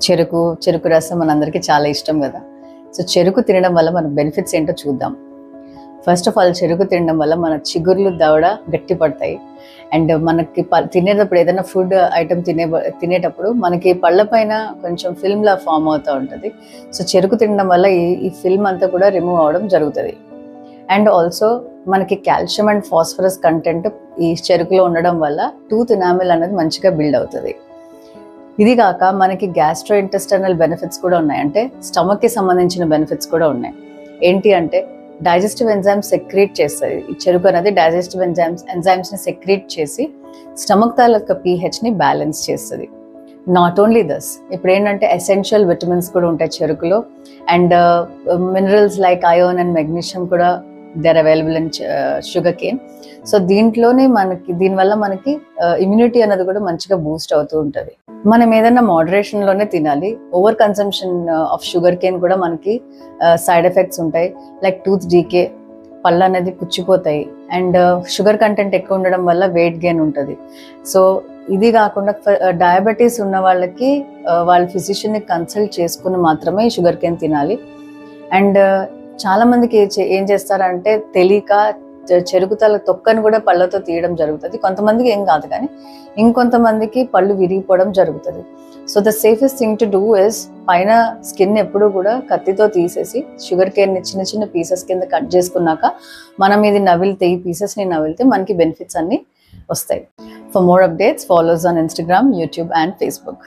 చెరుకు రసం మనందరికీ చాలా ఇష్టం కదా. సో చెరుకు తినడం వల్ల మన బెనిఫిట్స్ ఏంటో చూద్దాం. ఫస్ట్ ఆఫ్ ఆల్ చెరుకు తినడం వల్ల మన చిగుర్లు దవడ గట్టి పడతాయి. అండ్ మనకి తినేటప్పుడు ఏదైనా ఫుడ్ ఐటమ్ తినేటప్పుడు మనకి పళ్ళ పైన కొంచెం ఫిల్మ్ లా ఫామ్ అవుతూ ఉంటుంది. సో చెరుకు తినడం వల్ల ఈ ఫిల్మ్ అంతా కూడా రిమూవ్ అవడం జరుగుతుంది. అండ్ ఆల్సో మనకి కాల్షియం అండ్ ఫాస్ఫరస్ కంటెంట్ ఈ చెరుకులో ఉండడం వల్ల టూత్ ఎనామిల్ అనేది మంచిగా బిల్డ్ అవుతుంది. ఇది కాక మనకి గ్యాస్ట్రో ఇంటెస్టైనల్ బెనిఫిట్స్ కూడా ఉన్నాయి, అంటే స్టమక్కి సంబంధించిన బెనిఫిట్స్ కూడా ఉన్నాయి. ఏంటి అంటే డైజెస్టివ్ ఎంజైమ్స్ సెక్రీట్ చేస్తుంది. ఈ చెరుకు అనేది డైజెస్టివ్ ఎంజైమ్స్ని సెక్రీట్ చేసి స్టమక్ తాలూకా pHని బ్యాలెన్స్ చేస్తుంది. నాట్ ఓన్లీ దస్, ఇప్పుడు ఏంటంటే ఎసెన్షియల్ విటమిన్స్ కూడా ఉంటాయి చెరుకులో. And minerals like iron and magnesium కూడా there available in sugar cane. So దీనివల్ల మనకి ఇమ్యూనిటీ అనేది కూడా మంచిగా బూస్ట్ అవుతూ ఉంటుంది. మనం ఏదైనా మోడరేషన్లోనే తినాలి. Over consumption of sugar cane కూడా మనకి సైడ్ ఎఫెక్ట్స్ ఉంటాయి, లైక్ టూత్ డీకే, పళ్ళు అనేది పుచ్చిపోతాయి. అండ్ షుగర్ కంటెంట్ ఎక్కువ ఉండడం వల్ల వెయిట్ గెయిన్ ఉంటుంది. సో ఇది కాకుండా డయాబెటీస్ ఉన్న వాళ్ళకి వాళ్ళ ఫిజిషియన్ని కన్సల్ట్ చేసుకుని మాత్రమే షుగర్ కేన్ తినాలి. అండ్ చాలా మందికి ఏం చేస్తారంటే తెలియక చెరుకు తొక్కను కూడా పళ్ళతో తీయడం జరుగుతుంది. కొంతమందికి ఏం కాదు, కానీ ఇంకొంతమందికి పళ్ళు విరిగిపోవడం జరుగుతుంది. So the safest thing to do is పైన స్కిన్ ఎప్పుడు కూడా కత్తితో తీసేసి షుగర్ కేన్ చిన్న చిన్న పీసెస్ కింద కట్ చేసుకున్నాక మనం ఇది నవిలితే, ఈ పీసెస్ని నవిలితే మనకి బెనిఫిట్స్ అన్నీ వస్తాయి. For more updates follows on Instagram, YouTube and Facebook.